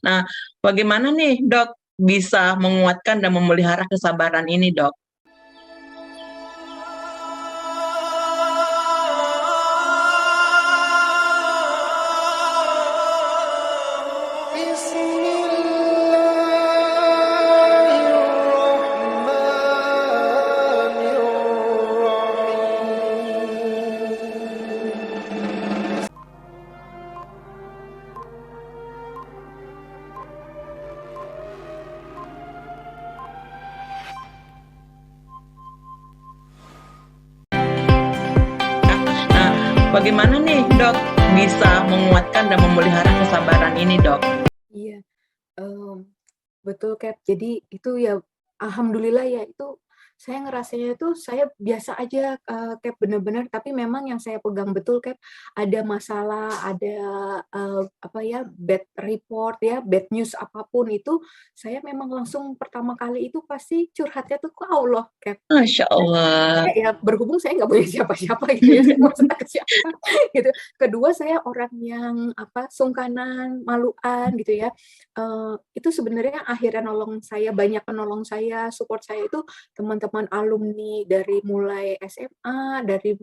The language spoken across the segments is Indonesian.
Nah, bagaimana nih, Dok, bisa menguatkan dan memelihara kesabaran ini, Dok? Nah, bagaimana nih, Dok, bisa menguatkan dan memelihara kesabaran ini, Dok? Iya, mmm, betul, Kak. Jadi itu ya alhamdulillah ya itu saya ngerasanya itu saya biasa aja, Kak, bener-bener tapi memang yang saya pegang betul, Kak, ada masalah, ada, apa ya, bad report ya, bad news apapun itu, saya memang langsung pertama kali itu pasti curhatnya tuh ke Allah, Kak. Masya Allah. Ya berhubung saya nggak punya siapa-siapa gitu ya, saya mau cerita ke siapa gitu. Kedua saya orang yang apa, sungkanan, maluan gitu ya. Itu sebenarnya akhirnya nolong saya, banyak penolong saya, support saya itu teman-teman alumni dari mulai SMA, dari,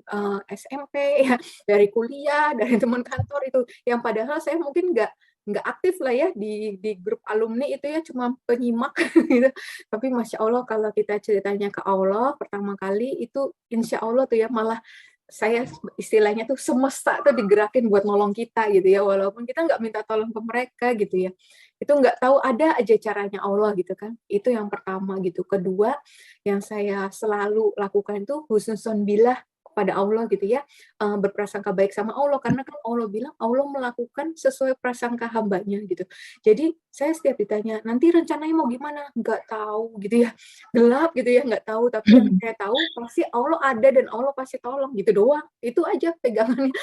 SMP ya, dari kuliah, dari teman kantor itu, yang padahal saya mungkin nggak aktif lah ya di grup alumni itu ya, cuma penyimak gitu. Tapi Masya Allah kalau kita ceritanya ke Allah pertama kali itu insya Allah tuh ya malah saya istilahnya tuh semesta tuh digerakin buat nolong kita gitu ya, walaupun kita nggak minta tolong ke mereka gitu ya. Itu nggak tahu ada aja caranya Allah gitu kan. Itu yang pertama gitu. Kedua, yang saya selalu lakukan itu husnuzon billah kepada Allah gitu ya, berprasangka baik sama Allah karena kan Allah bilang Allah melakukan sesuai prasangka hambanya gitu. Jadi saya setiap ditanya, "Nanti rencananya mau gimana?" "Nggak tahu," gitu ya. Gelap gitu ya, nggak tahu, tapi yang saya tahu pasti Allah ada dan Allah pasti tolong, gitu doang. Itu aja pegangannya.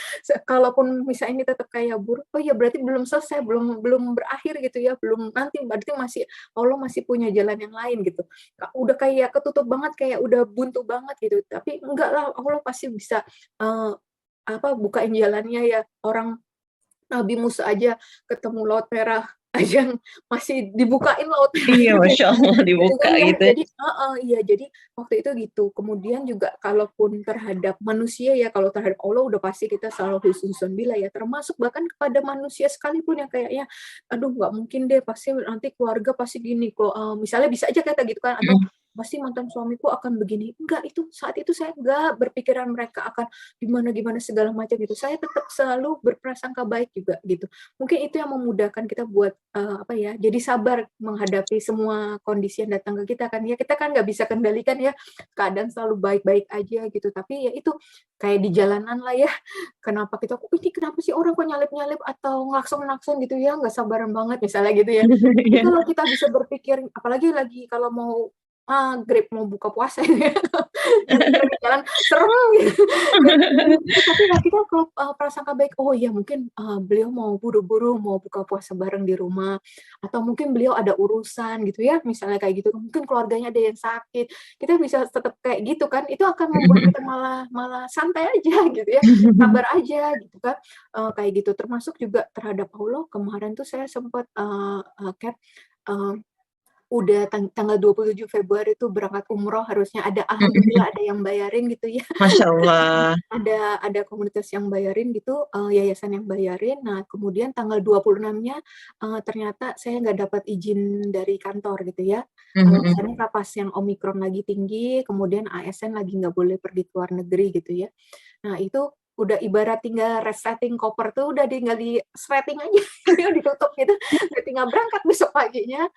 Kalaupun misalnya ini tetap kayak buruk, oh ya berarti belum selesai, belum belum berakhir gitu ya, belum nanti berarti masih Allah masih punya jalan yang lain gitu. Udah kayak ketutup banget, kayak udah buntu banget gitu, tapi enggak lah, Allah pasti bisa, eee, apa, bukain jalannya ya. Orang Nabi Musa aja ketemu Laut Merah aja masih dibukain Laut Iya, Merahnya Masya Allah, gitu dibuka kan ya. gitu ya. Jadi heeh, iya, jadi waktu itu gitu. Kemudian juga kalaupun terhadap manusia ya, kalau terhadap Allah udah pasti kita selalu husnuzonbillah ya, termasuk bahkan kepada manusia sekalipun yang kayaknya, "Aduh nggak mungkin deh, pasti nanti keluarga pasti gini," kalau, misalnya bisa aja kata gitu kan, atau, Mhm. "Pasti mantan suamiku akan begini." Enggak, itu saat itu saya enggak berpikiran mereka akan gimana-gimana segala macam gitu. Saya tetap selalu berprasangka baik juga gitu. Mungkin itu yang memudahkan kita buat, apa ya, jadi sabar menghadapi semua kondisi yang datang ke kita kan ya. Kita kan nggak bisa kendalikan ya, keadaan selalu baik-baik aja gitu. Tapi ya itu, kayak di jalanan lah ya, kenapa kita, "Kok ini kenapa sih orang kok nyalip-nyalip atau ngelakson-ngelakson gitu ya, nggak sabaran banget," misalnya gitu ya. Tapi Iya. kalau kita bisa berpikir apalagi lagi kalau mau maghrib, mau buka puasa gitu ya, nyetir di jalan, serem gitu. Gitu, tapi ya kita kalau, prasangka baik, oh iya mungkin, beliau mau buru-buru mau buka puasa bareng di rumah, atau mungkin beliau ada urusan gitu ya, misalnya kayak gitu, mungkin keluarganya ada yang sakit, kita bisa tetap kayak gitu kan, itu akan membuat kita malah malah santai aja gitu ya, sabar aja gitu kan, kayak gitu. Termasuk juga terhadap Allah, kemarin tuh saya sempet, Cat, eee udah tanggal 27 Februari tuh berangkat umroh harusnya ada Mhm. alhamdulillah ada yang bayarin gitu ya. Masya Allah. Ada komunitas yang bayarin gitu, yayasan yang bayarin. Nah, kemudian tanggal 26-nya, ternyata saya nggak dapat izin dari kantor gitu ya. Mhm, mhm. Alasannya pas yang Omikron lagi tinggi, kemudian ASN lagi nggak boleh pergi ke luar negeri gitu ya. Nah, itu udah ibarat tinggal resetting koper tuh udah tinggal di-sleting aja, udah ditutup gitu, udah tinggal berangkat besok paginya,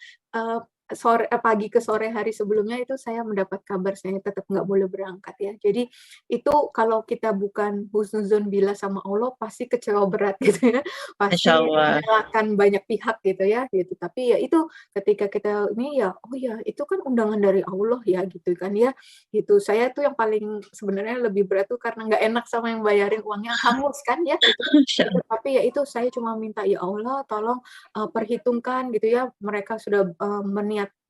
pagi ke sore hari sebelumnya itu saya mendapat kabar saya tetap nggak boleh berangkat ya. Jadi itu kalau kita bukan husnuzon billah sama Allah pasti kecewa berat gitu ya, Masya pasti Allah. menyalahkan banyak pihak gitu ya, gitu. Tapi ya itu ketika kita ini ya, oh ya itu kan undangan dari Allah ya gitu kan ya, gitu. Saya tuh yang paling sebenarnya lebih berat tuh karena nggak enak sama yang bayarin uangnya hangus kan ya gitu. Masya Gitu, Allah. tapi ya itu saya cuma minta, "Ya Allah tolong, perhitungkan," gitu ya, mereka sudah,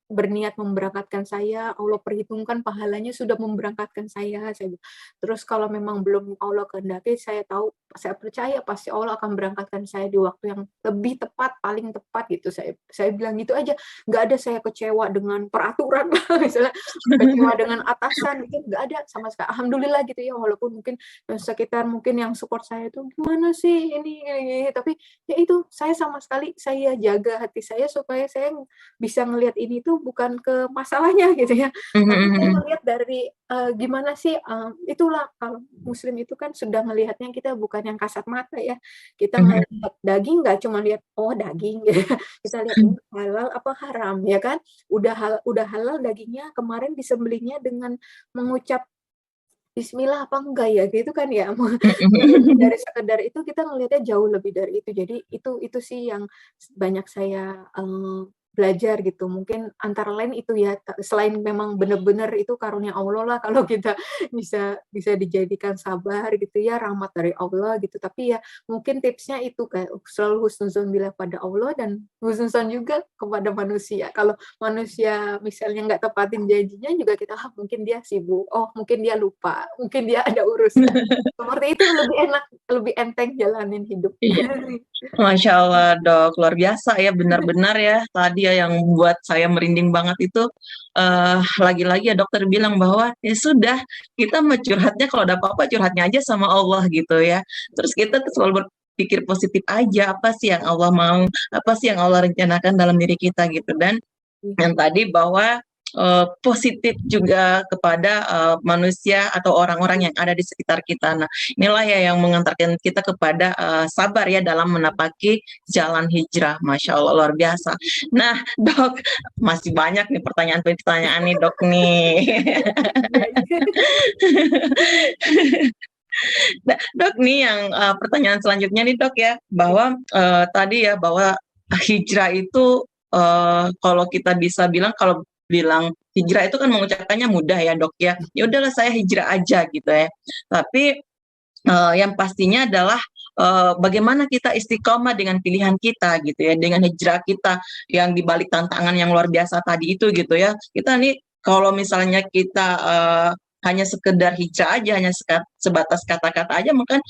berniat memberangkatkan saya, Allah perhitungkan pahalanya sudah memberangkatkan saya bilang. Terus kalau memang belum Allah kehendaki, saya tahu, saya percaya pasti Allah akan berangkatkan saya di waktu yang lebih tepat, paling tepat gitu. Saya bilang gitu aja, nggak ada saya kecewa dengan peraturan, misalnya kecewa dengan atasan gitu, nggak ada sama sekali. Alhamdulillah gitu ya, walaupun mungkin sekitar mungkin yang support saya itu gimana sih ini, tapi ya itu saya sama sekali saya jaga hati saya supaya saya bisa ngelihat ini tuh bukan ke masalahnya gitu ya, tapi saya ngelihat dari gimana sih, itulah kalau muslim itu kan sudah melihatnya kita bukan yang kasat mata ya, kita ngelihat daging nggak cuma lihat oh daging gitu, kita lihat ini halal apa haram ya kan, udah halal dagingnya kemarin disembelihnya dengan mengucap Bismillah apa enggak ya gitu kan ya, lebih dari sekedar itu kita ngelihatnya jauh lebih dari itu. Jadi itu sih yang banyak saya belajar gitu. Mungkin antara lain itu ya, selain memang benar-benar itu karunia Allah lah kalau kita bisa dijadikan sabar gitu ya, rahmat dari Allah gitu. Tapi ya mungkin tipsnya itu kayak selalu husnuzon bila pada Allah dan husnuzon juga kepada manusia. Kalau manusia misalnya nggak tepatin janjinya juga kita mungkin dia sibuk, oh mungkin dia lupa, mungkin dia ada urusan. Seperti itu lebih enak, lebih enteng jalanin hidup. Iya. Masya Allah dok, luar biasa ya, benar-benar ya tadi ya yang buat saya merinding banget itu, lagi-lagi ya dokter bilang bahwa ya sudah, kita mah curhatnya kalau ada apa-apa curhatnya aja sama Allah gitu ya. Terus kita tuh selalu berpikir positif aja, apa sih yang Allah mau, apa sih yang Allah rencanakan dalam diri kita gitu. Dan yang tadi bahwa positif juga kepada manusia atau orang-orang yang ada di sekitar kita. Nah, inilah ya yang mengantarkan kita kepada sabar ya dalam menapaki jalan hijrah. Masya Allah luar biasa. Nah, dok, masih banyak nih pertanyaan-pertanyaan nih dok nih. Dok nih yang pertanyaan selanjutnya nih dok ya, bahwa tadi ya bahwa hijrah itu kalau kita bisa bilang, kalau bilang hijrah itu kan mengucapkannya mudah ya dok ya, ya udahlah saya hijrah aja gitu ya. Tapi yang pastinya adalah bagaimana kita istiqomah dengan pilihan kita gitu ya, dengan hijrah kita yang dibalik tantangan yang luar biasa tadi itu gitu ya. Kita nih kalau misalnya kita hanya sekedar hijrah aja, hanya sebatas kata-kata aja, mungkin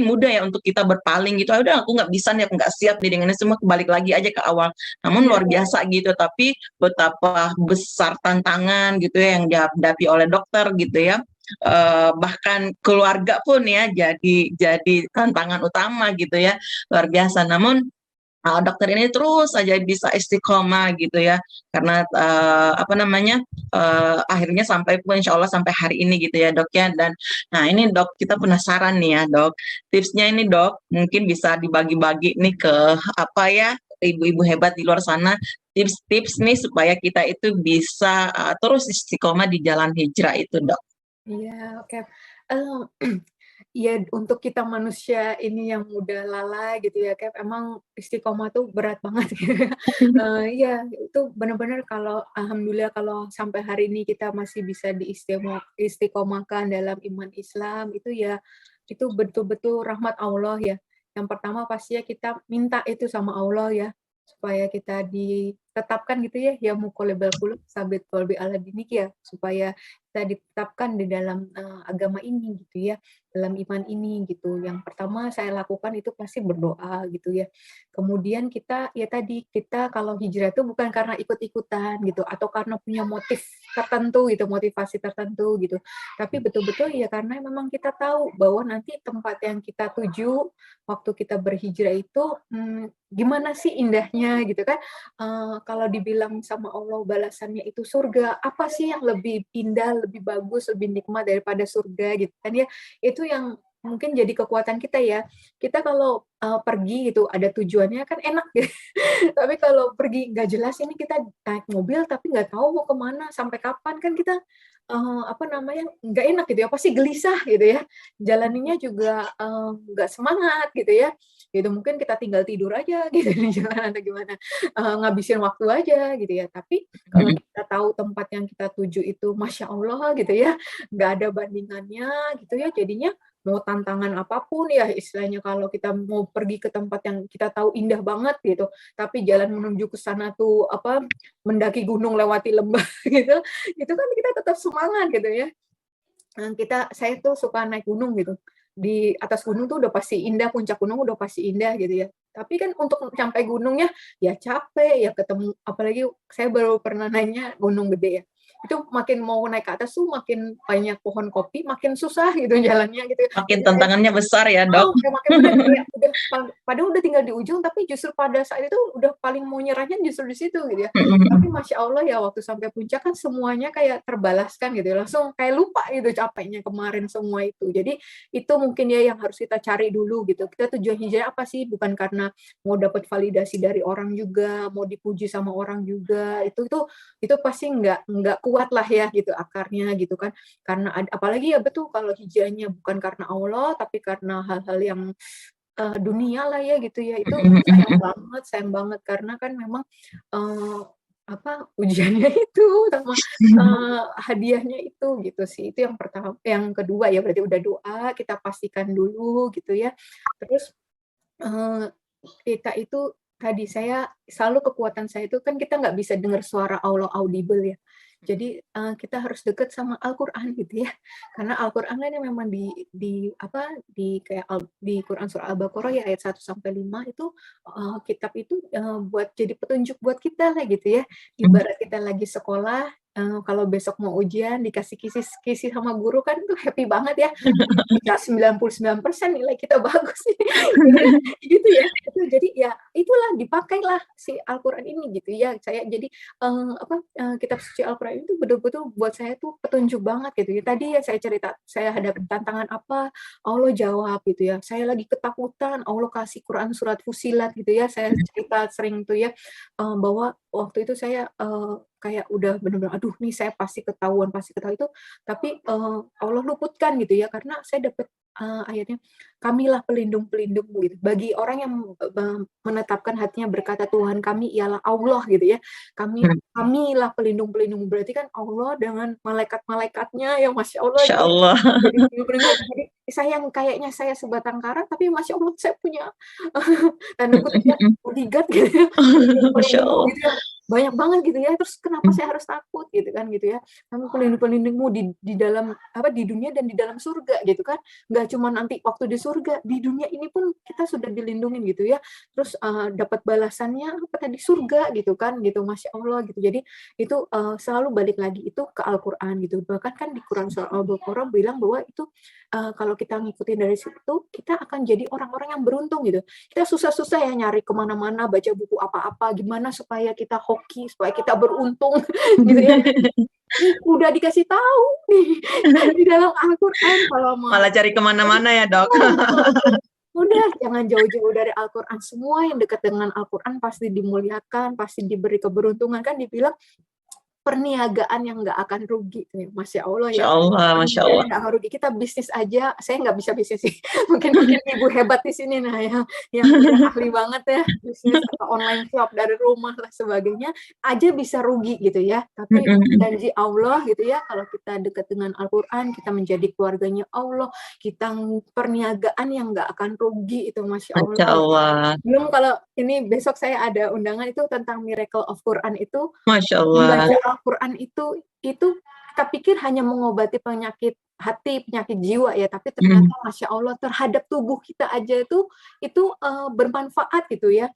mudah ya untuk kita berpaling gitu. Ah, udah aku nggak bisa nih, aku nggak siap nih dengan ini semua, kembali lagi aja ke awal. Namun luar biasa gitu, tapi betapa besar tantangan gitu ya yang dihadapi oleh dokter gitu ya. Bahkan keluarga pun ya jadi tantangan utama gitu ya, luar biasa. Namun dokter ini terus saja bisa istiqomah gitu ya, karena apa namanya, akhirnya sampai insya Allah sampai hari ini gitu ya dok ya. Dan nah ini dok, kita penasaran nih ya dok, tipsnya ini dok mungkin bisa dibagi-bagi nih ke apa ya, ibu-ibu hebat di luar sana, tips-tips nih supaya kita itu bisa terus istiqomah di jalan hijrah itu dok. Iya, oke. Ya untuk kita manusia ini yang mudah lalai gitu ya, Kak, emang istiqomah tuh berat banget gitu ya. Iya, itu benar-benar kalau alhamdulillah kalau sampai hari ini kita masih bisa istiqomahkan dalam iman Islam, itu ya, itu betul-betul rahmat Allah ya. Yang pertama pastinya kita minta itu sama Allah ya, supaya kita ditetapkan gitu ya muqallibal qulub, tsabit qalbi ala dinik ya, supaya kita ditetapkan di dalam agama ini gitu ya, dalam iman ini gitu. Yang pertama saya lakukan itu pasti berdoa gitu ya. Kemudian kita ya tadi, kita kalau hijrah itu bukan karena ikut-ikutan gitu atau karena punya motif tertentu gitu, motivasi tertentu gitu. Tapi betul-betul ya karena memang kita tahu bahwa nanti tempat yang kita tuju waktu kita berhijrah itu gimana sih indahnya gitu kan. Kalau dibilang sama Allah balasannya itu surga, apa sih yang lebih indah, lebih bagus, lebih nikmat daripada surga gitu kan ya. Itu yang mungkin jadi kekuatan kita ya. Kita kalau pergi gitu ada tujuannya kan enak gitu. Tapi kalau pergi nggak jelas, ini kita naik mobil tapi nggak tahu mau kemana, sampai kapan, kan kita apa namanya, nggak enak gitu ya, pasti gelisah gitu ya. Jalaninya juga nggak semangat gitu ya. Gitu mungkin kita tinggal tidur aja gitu di jalan atau gimana, ngabisin waktu aja gitu ya. Tapi kalau kita tahu tempat yang kita tuju itu Masya Allah gitu ya, nggak ada bandingannya gitu ya, jadinya mau tantangan apapun ya istilahnya, kalau kita mau pergi ke tempat yang kita tahu indah banget gitu, tapi jalan menuju ke sana tuh apa, mendaki gunung lewati lembah gitu, itu kan kita tetap semangat gitu ya. Saya tuh suka naik gunung gitu. Di atas gunung tuh udah pasti indah, puncak gunung udah pasti indah gitu ya. Tapi kan untuk sampai gunungnya ya capek, ya ketemu apalagi saya baru pernah naiknya Gunung Gede ya. Itu makin mau naik ke atas tuh makin banyak pohon kopi, makin susah gitu jalannya gitu ya. Makin Jadi saya tantangannya besar ya, Dok. kayak makin berat kayak udah padahal udah tinggal di ujung, tapi justru pada saat itu udah paling mau nyerahnya justru di situ gitu ya. Tapi Masya Allah ya waktu sampai puncak kan semuanya kayak terbalaskan gitu ya, langsung kayak lupa gitu capeknya kemarin semua itu. Jadi itu mungkin ya yang harus kita cari dulu gitu. Kita tujuan hijrah apa sih? Bukan karena mau dapat validasi dari orang juga, mau dipuji sama orang juga. Itu pasti nggak kuat lah ya gitu akarnya gitu kan. Karena apalagi ya betul kalau hijrahnya bukan karena Allah, tapi karena hal-hal yang dunia lah ya gitu ya, itu sayang banget karena kan memang eee, ujiannya itu sama hadiahnya itu gitu sih. Itu yang pertama. Yang kedua ya berarti udah doa, kita pastikan dulu gitu ya. Terus Eee, kita itu tadi saya selalu kekuatan saya itu kan kita nggak bisa dengar suara Allah audible ya. Jadi, kita harus dekat sama Al-Qur'an gitu ya. Karena Al-Qur'an kan yang memang di kayak di Quran surah Al-Baqarah ya ayat 1 sampai 5 itu, kitab itu, buat jadi petunjuk buat kita lah gitu ya. Ibarat kita lagi sekolah, kalau besok mau ujian dikasih kisi sama guru kan tuh happy banget ya. Bisa 99% nilai kita bagus sih, gitu ya. Itu jadi ya itulah dipakailah si Al-Qur'an ini gitu ya. Saya jadi, kitab suci Al-Qur'an itu betul-betul buat saya tuh petunjuk banget gitu ya. Tadi ya saya cerita, saya hadapi tantangan apa, Allah jawab gitu ya. Saya lagi ketakutan, Allah kasih Quran surat Fussilat gitu ya. Saya cerita sering tuh ya, bahwa waktu itu saya, kayak udah bener-bener, "Aduh nih saya pasti ketahuan itu," tapi, Allah luputkan gitu ya, karena saya dapet, ayatnya, "Kamilah pelindung-pelindungmu," gitu. Bagi orang yang menetapkan hatinya berkata, "Tuhan kami ialah Allah," gitu ya. Kamilah pelindung-pelindungmu, berarti kan Allah dengan malaikat-malaikatnya yang Masya Allah Masya gitu ya, Allah. jadi pelindung. Jadi saya yang kayaknya saya sebatang kara, tapi Masya Allah saya punya tanda kutip ya, bodyguard gitu ya, Masya pelindung-pelindung Allah. gitu ya, banyak banget gitu ya, terus kenapa saya harus takut gitu kan gitu ya. Kamu pelindung-pelindungmu di dalam di dunia dan di dalam surga gitu kan. Nggak cuma nanti waktu di surga, di dunia ini pun kita sudah dilindungi gitu ya. Terus, dapat balasannya apa tadi, surga gitu kan gitu, Masya Allah gitu. Jadi itu, selalu balik lagi itu ke Al-Qur'an gitu. Bahkan kan di Quran surah Al-Baqarah bilang bahwa itu, kalau kita ngikutin dari situ, kita akan jadi orang-orang yang beruntung gitu. Kita susah-susah ya nyari ke mana-mana, baca buku apa-apa, gimana supaya kita hoki, supaya kita beruntung gitu ya. Udah dikasih tahu nih di dalam Al-Qur'an kalau mau Malah cari kemana-mana ya, Dok. udah jangan jauh-jauh dari Al-Qur'an, semua yang dekat dengan Al-Qur'an pasti dimuliakan, pasti diberi keberuntungan, kan dibilang perniagaan yang nggak akan rugi, Masya Allah Masya ya. Allah, Masya Perniagaan Allah. yang nggak akan rugi, kita bisnis aja, saya nggak bisa bisnis sih, mungkin mungkin ibu hebat di sini, nah yang udah ahli banget ya, bisnis atau online shop dari rumah lah sebagainya, aja bisa rugi gitu ya. Tapi janji Allah gitu ya, kalau kita dekat dengan Al-Qur'an, kita menjadi keluarganya Allah, kita perniagaan yang nggak akan rugi itu, Masya Masya Allah. Allah. Belum kalau ini besok saya ada undangan itu tentang Miracle of Quran itu, Masya Allah. membaca Al-Quran itu kita pikir hanya mengobati penyakit hati, penyakit jiwa ya, tapi ternyata Masya Allah terhadap tubuh kita aja itu, bermanfaat gitu ya,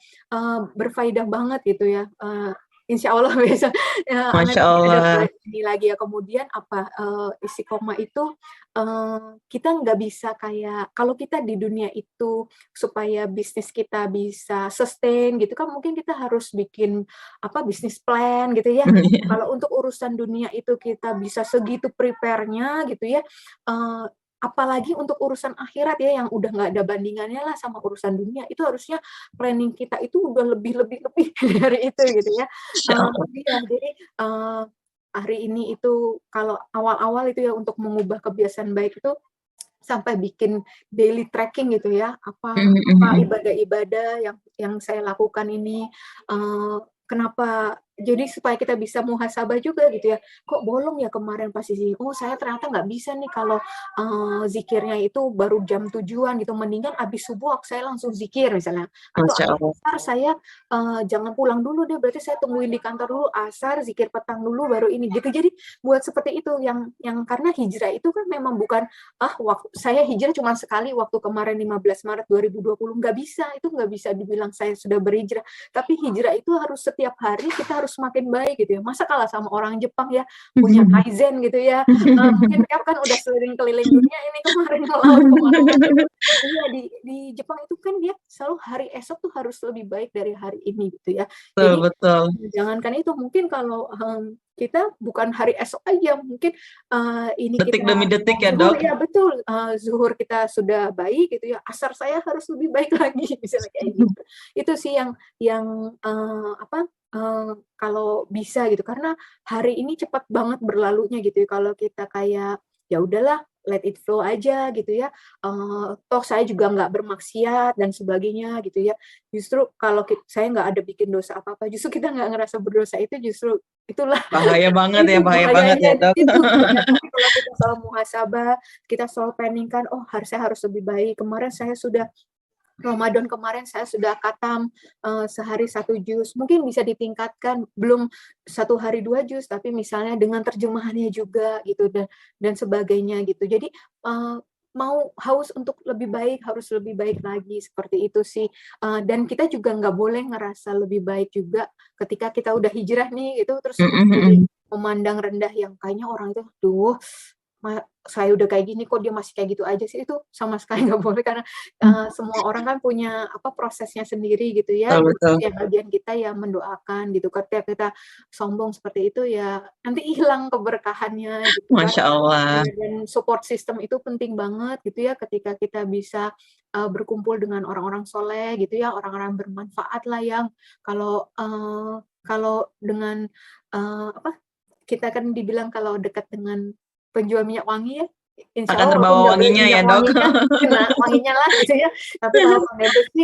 berfaedah banget gitu ya, insya Allah besok Masya nanti ada Allah. ini lagi ya. Kemudian istiqomah itu, kita nggak bisa kayak kalau kita di dunia itu supaya bisnis kita bisa sustain gitu kan mungkin kita harus bikin bisnis plan gitu ya. Kalau untuk urusan dunia itu kita bisa segitu prepare-nya gitu ya, apalagi untuk urusan akhirat ya yang udah nggak ada bandingannya lah sama urusan dunia, itu harusnya planning kita itu udah lebih dari itu gitu ya. Masya Allah. Iya jadi, hari ini itu kalau awal-awal itu ya untuk mengubah kebiasaan baik itu sampai bikin daily tracking gitu ya, apa ibadah-ibadah yang saya lakukan ini, kenapa Jadi supaya kita bisa muhasabah juga gitu ya, kok bolong ya kemarin pas isi, oh saya ternyata nggak bisa nih kalau zikirnya itu baru jam tujuan gitu, mendingan abis subuh saya langsung zikir misalnya, atau Masya abis Allah. asar saya jangan pulang dulu deh, berarti saya tungguin di kantor dulu, asar zikir petang dulu baru ini gitu. Jadi buat seperti itu yang karena hijrah itu kan memang bukan waktu saya hijrah cuma sekali waktu kemarin 15 Maret 2020, nggak bisa, itu nggak bisa dibilang saya sudah berhijrah. Tapi hijrah itu harus setiap hari kita harus semakin baik gitu ya. Masa kalah sama orang Jepang ya, punya kaizen gitu ya. Mungkin kan udah keliling dunia ini kemarin melaut kemana-mana. Iya di Jepang itu kan dia selalu hari esok tuh harus lebih baik dari hari ini gitu ya. Betul, Jadi betul. jangankan itu, mungkin kalau kita bukan hari esok aja, mungkin ini Detik kita demi detik ya, zuhur, Dok. ya betul, zuhur kita sudah baik gitu ya, asar saya harus lebih baik lagi misalnya kayak gitu. Itu sih yang kalau bisa gitu, karena hari ini cepat banget berlalunya gitu ya, kalau kita kayak ya udahlah let it flow aja gitu ya, toh saya juga nggak bermaksiat dan sebagainya gitu ya. Justru kalau saya nggak ada bikin dosa apa-apa, justru kita nggak ngerasa berdosa, itu justru itulah Bahaya banget itu ya, bahaya banget bahayanya ya, di Dok. situ gitu ya. Tapi kalau kita selalu muhasabah, kita selalu planning kan, oh saya harus lebih baik. Kemarin saya sudah Ramadan kemarin saya sudah khatam sehari 1 juz, mungkin bisa ditingkatkan, belum 1 hari 2 juz, tapi misalnya dengan terjemahannya juga gitu dan sebagainya gitu. Jadi mau haus untuk lebih baik, harus lebih baik lagi, seperti itu sih. Dan kita juga nggak boleh ngerasa lebih baik juga ketika kita udah hijrah nih gitu, terus jadi memandang rendah yang kayaknya orang itu, duh saya udah kayak gini kok dia masih kayak gitu aja sih, itu sama sekali nggak boleh, karena semua orang kan punya prosesnya sendiri gitu ya. Betul, betul. Ya bagian kita ya mendoakan gitu, ketika kita sombong seperti itu ya nanti hilang keberkahannya gitu kan. Masya Allah. Dan support system itu penting banget gitu ya, ketika kita bisa berkumpul dengan orang-orang soleh gitu ya, orang-orang bermanfaat lah, yang kalau dengan kita kan dibilang kalau dekat dengan penjual minyak wangi ya, insya Akan Allah walaupun terbawa nggak beli wanginya minyak ya, Dok. wanginya, kena wanginya lah gitu ya. Tapi kalau pakai besi,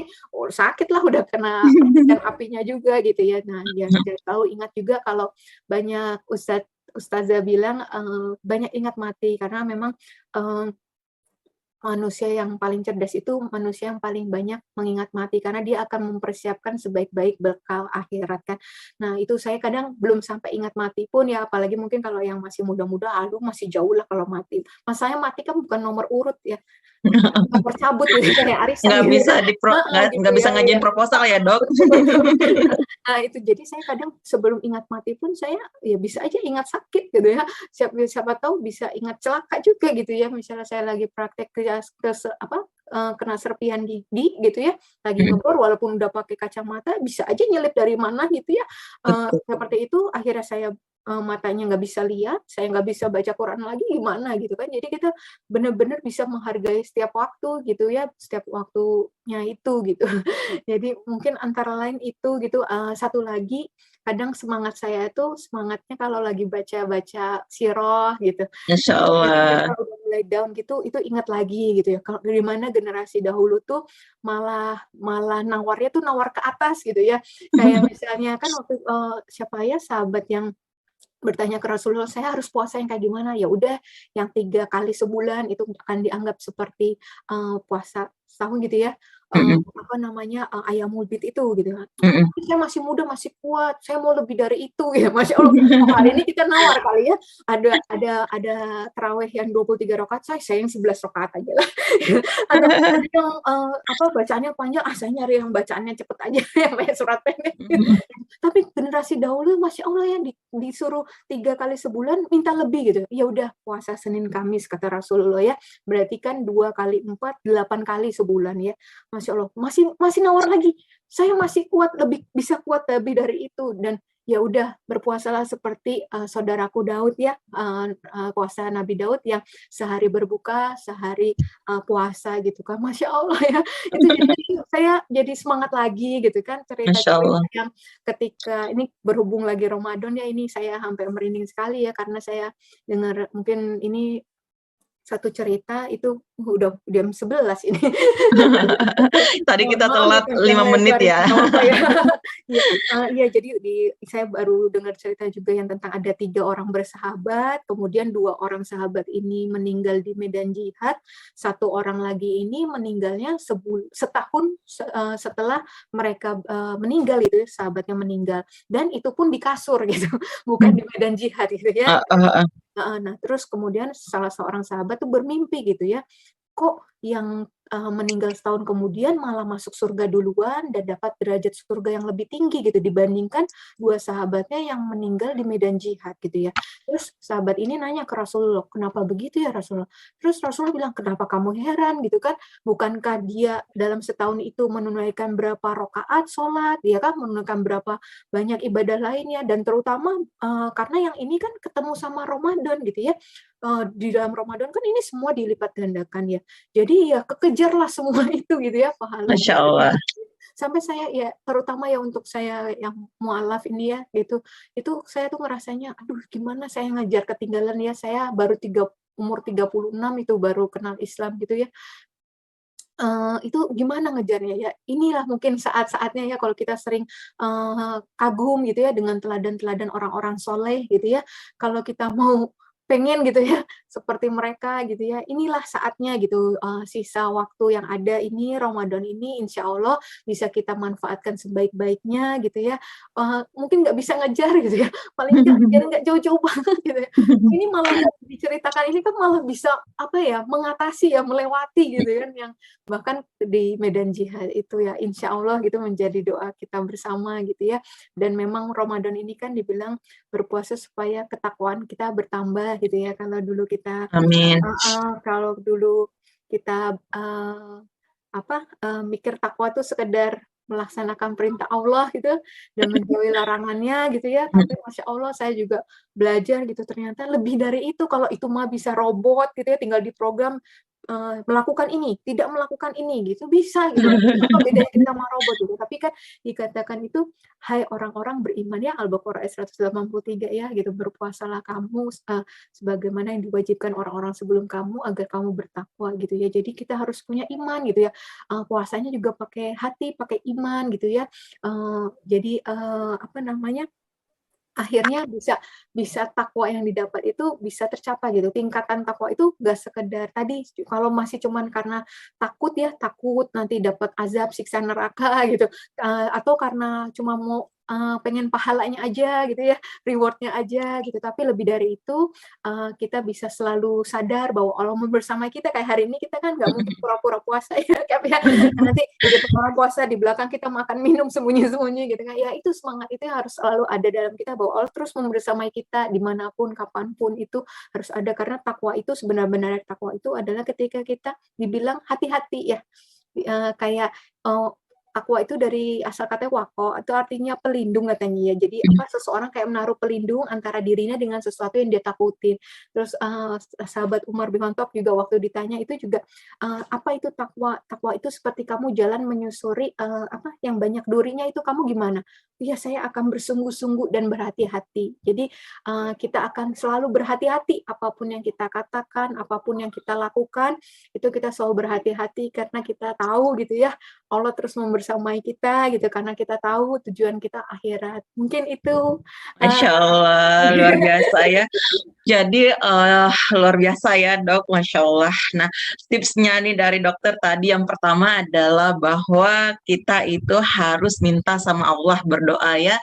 sakit lah, udah kena percikan apinya juga gitu ya. Nah, yang saya tahu, ingat juga kalau banyak ustazah bilang, banyak ingat mati, karena memang manusia yang paling cerdas itu manusia yang paling banyak mengingat mati, karena dia akan mempersiapkan sebaik-baik bekal akhirat kan. Nah, itu saya kadang belum sampai ingat mati pun ya, apalagi mungkin kalau yang masih muda-muda, aduh masih jauh lah kalau mati. Masalahnya mati kan bukan nomor urut ya, nomor cabut gitu, kayak arisan Nggak gitu bisa ya. Gitu nggak bisa ya, ngajuin ya. proposal ya, Dok. Betul, betul. Nah, itu jadi saya kadang sebelum ingat mati pun saya ya bisa aja ingat sakit gitu ya. Siapa tahu bisa ingat celaka juga gitu ya. Misalnya saya lagi praktek kena serpihan gigi gitu ya, lagi ngebor walaupun udah pakai kacamata, bisa aja nyelip dari mana gitu ya. Betul. Seperti itu akhirnya saya matanya nggak bisa lihat, saya nggak bisa baca Quran lagi, gimana gitu kan. Jadi kita benar-benar bisa menghargai setiap waktu gitu ya, setiap waktunya itu gitu. Jadi mungkin antara lain itu gitu, satu lagi kadang semangat saya itu semangatnya kalau lagi baca-baca sirah gitu. Masya Kadang-kadang Allah. kalau udah mulai down gitu, itu ingat lagi gitu ya, kalau dari mana generasi dahulu tuh malah malah nawarnya tuh nawar ke atas gitu ya. Kayak misalnya kan waktu siapa ya sahabat yang bertanya ke Rasulullah, "Saya harus puasa yang kayak gimana?" Ya udah, yang 3 kali sebulan itu akan dianggap seperti, puasa setahun gitu ya, ayamul bid itu gitu kan. "Tapi saya masih muda, masih kuat, saya mau lebih dari itu," ya. Masya Allah, oh, hari ini kita nawar kali ya, ada tarawih yang 23 rakaat, saya yang 11 rakaat aja lah. Ada yang, bacaannya panjang, saya nyari yang bacaannya cepet aja, yang kayak surat pendek. Tapi generasi dahulu Masya Allah ya, disuruh 3 kali sebulan minta lebih gitu. Ya udah puasa Senin Kamis kata Rasulullah ya, berarti kan 2 kali 4, 8 kali sebulan ya. Masya Allah, masih masih nawar lagi, saya masih kuat, bisa kuat lebih dari itu. Dan ya udah berpuasalah seperti, saudaraku Daud ya, puasa Nabi Daud yang sehari berbuka, sehari, puasa gitu kan. Masya Allah ya, itu jadi saya jadi semangat lagi gitu kan, Masya Allah. cerita-cerita yang ketika ini berhubung lagi Ramadan ya, ini saya sampai merinding sekali ya, karena saya dengar mungkin ini satu cerita itu Udah jam 11 ini. Tadi Mohon kita maaf nih telat 5 panjang menit lebar ini, ya. nggak apa-apa ya. Iya, iya, jadi saya baru dengar cerita juga yang tentang ada 3 orang bersahabat, kemudian 2 orang sahabat ini meninggal di medan jihad, 1 orang lagi ini meninggalnya setahun setelah mereka meninggal itu, sahabatnya meninggal. Dan itu pun di kasur gitu, bukan di medan jihad gitu ya. Nah, terus kemudian salah seorang sahabat tuh bermimpi gitu ya, kok yang meninggal setahun kemudian malah masuk surga duluan dan dapat derajat surga yang lebih tinggi gitu dibandingkan 2 sahabatnya yang meninggal di medan jihad gitu ya. Terus sahabat ini nanya ke Rasulullah, "Kenapa begitu ya Rasulullah?" Terus Rasulullah bilang, "Kenapa kamu heran gitu kan? Bukankah dia dalam setahun itu menunaikan berapa rakaat sholat, dia kan menunaikan berapa banyak ibadah lainnya, dan terutama karena yang ini kan ketemu sama Ramadan gitu ya. Di dalam Ramadan kan ini semua dilipat gandakan ya. Jadi ya kekejarlah semua itu gitu ya pahalanya Masya gitu ya. Allah. Sampai saya ya terutama ya untuk saya yang mualaf ini ya gitu, itu saya tuh ngerasanya, aduh gimana saya ngejar ketinggalan ya, saya baru umur 36 itu baru kenal Islam gitu ya. Itu gimana ngejarnya ya? Inilah mungkin saat-saatnya ya kalau kita sering kagum gitu ya dengan teladan-teladan orang-orang soleh gitu ya. Kalau kita mau pengen gitu ya seperti mereka gitu ya, inilah saatnya gitu, sisa waktu yang ada ini, Ramadan ini insya Allah bisa kita manfaatkan sebaik-baiknya gitu ya. Mungkin nggak bisa ngejar gitu ya, paling nggak jauh-jauh banget gitu ya. Ini malah diceritakan ini kan malah bisa apa ya, mengatasi ya, melewati gitu kan yang bahkan di medan jihad itu ya, insya Allah gitu menjadi doa kita bersama gitu ya. Dan memang Ramadan ini kan dibilang berpuasa supaya ketakwaan kita bertambah gitu ya. Amin. Kalau dulu kita mikir takwa tuh sekedar melaksanakan perintah Allah gitu dan menjauhi larangannya gitu ya. Tapi Masya Allah saya juga belajar gitu ternyata lebih dari itu. Kalau itu mah bisa robot gitu ya, tinggal diprogram melakukan ini, tidak melakukan ini gitu bisa gitu. Apa bedanya kita sama robot gitu. Tapi kan dikatakan itu, hai orang-orang beriman ya, Al-Baqarah ayat 183 ya gitu, berpuasalah kamu sebagaimana yang diwajibkan orang-orang sebelum kamu agar kamu bertakwa gitu ya. Jadi kita harus punya iman gitu ya. Puasanya juga pakai hati, pakai iman gitu ya. Jadi apa namanya? Akhirnya bisa bisa takwa yang didapat itu bisa tercapai gitu. Tingkatan takwa itu nggak sekedar tadi, kalau masih cuman karena takut nanti dapat azab, siksa neraka gitu, atau karena cuma mau, pengen pahalanya aja gitu ya, reward-nya aja gitu. Tapi lebih dari itu, kita bisa selalu sadar bahwa Allah bersama kita. Kayak hari ini kita kan nggak mungkin pura-pura puasa ya, Kak, ya. Nanti di depan orang puasa, di belakang kita makan minum sembunyi-sembunyi gitu kan. Ya itu semangat itu harus selalu ada dalam kita bahwa Allah terus membersamai kita dimanapun, kapanpun itu harus ada. Karena takwa itu sebenar-benarnya takwa itu adalah ketika kita dibilang hati-hati ya. Kayak takwa itu dari asal katanya wako, itu artinya pelindung katanya ya. Jadi seseorang kayak menaruh pelindung antara dirinya dengan sesuatu yang dia takutin. Terus sahabat Umar bin Khattab juga waktu ditanya itu juga apa itu takwa? Takwa itu seperti kamu jalan menyusuri yang banyak durinya itu kamu gimana? Iya, saya akan bersungguh-sungguh dan berhati-hati. Jadi kita akan selalu berhati-hati apapun yang kita katakan, apapun yang kita lakukan, itu kita selalu berhati-hati karena kita tahu gitu ya, Allah terus membersamai kita gitu karena kita tahu tujuan kita akhirat. Mungkin itu. Masya Allah, luar biasa ya. Jadi luar biasa ya Dok, Masya Allah. Nah, tipsnya nih dari dokter tadi yang pertama adalah bahwa kita itu harus minta sama Allah, berdoa ya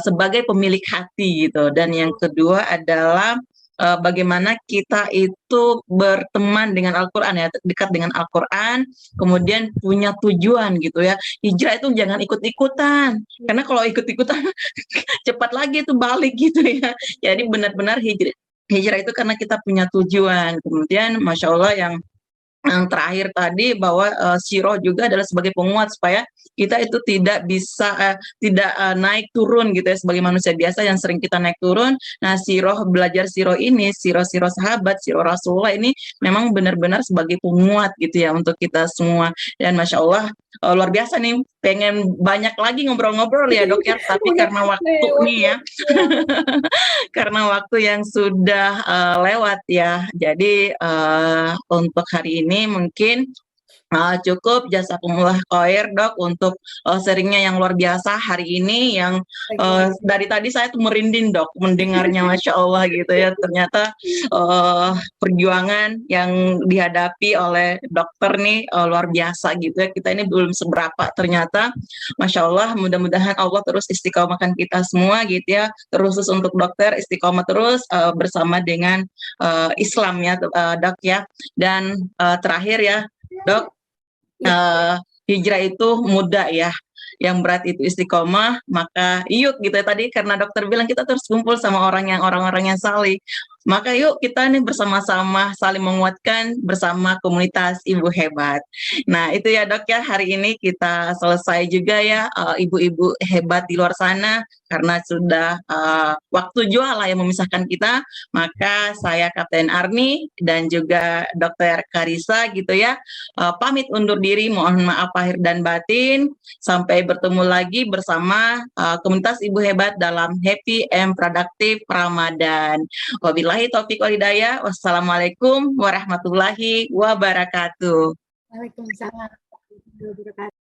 sebagai pemilik hati gitu. Dan yang kedua adalah bagaimana kita itu berteman dengan Al-Quran ya, dekat dengan Al-Quran, kemudian punya tujuan gitu ya. Hijrah itu jangan ikut-ikutan, karena kalau ikut-ikutan cepat lagi itu balik gitu ya. Jadi benar-benar hijrah itu karena kita punya tujuan. Kemudian Masya Allah yang terakhir tadi bahwa siroh juga adalah sebagai penguat supaya kita itu tidak bisa tidak naik turun gitu ya sebagai manusia biasa yang sering kita naik turun. Nah, siroh belajar siroh ini, siroh sahabat, siroh Rasulullah ini memang benar-benar sebagai penguat gitu ya untuk kita semua. Dan Masya Allah, luar biasa nih, pengen banyak lagi ngobrol-ngobrol ya dok ya, tapi Udah karena waktu nih ya, karena waktu yang sudah lewat ya, jadi untuk hari ini mungkin cukup. Jazakumullah khair dok untuk sharingnya yang luar biasa hari ini, yang dari tadi saya tuh merinding dok mendengarnya, Masya Allah gitu ya. Ternyata perjuangan yang dihadapi oleh dokter nih luar biasa gitu ya. Kita ini belum seberapa ternyata, Masya Allah. Mudah-mudahan Allah terus istiqomahkan kita semua gitu ya, terusus untuk dokter istiqomah terus bersama dengan Islam ya dok ya. Dan terakhir ya dok, hijrah itu mudah ya, yang berat itu istiqomah. Maka yuk gitu ya, tadi karena dokter bilang kita terus kumpul sama orang-orang yang salih, maka yuk kita nih bersama-sama saling menguatkan bersama komunitas Ibu Hebat. Nah itu ya dok ya, hari ini kita selesai juga ya ibu-ibu hebat di luar sana, karena sudah waktu jua lah yang memisahkan kita. Maka saya Kapten Arni dan juga Dokter Karissa gitu ya, pamit undur diri, mohon maaf lahir dan batin. Sampai bertemu lagi bersama komunitas Ibu Hebat dalam Happy and Productive Ramadan. Wabillahi taufiq wal hidayah. Wassalamualaikum warahmatullahi wabarakatuh. Waalaikumsalam warahmatullahi wabarakatuh.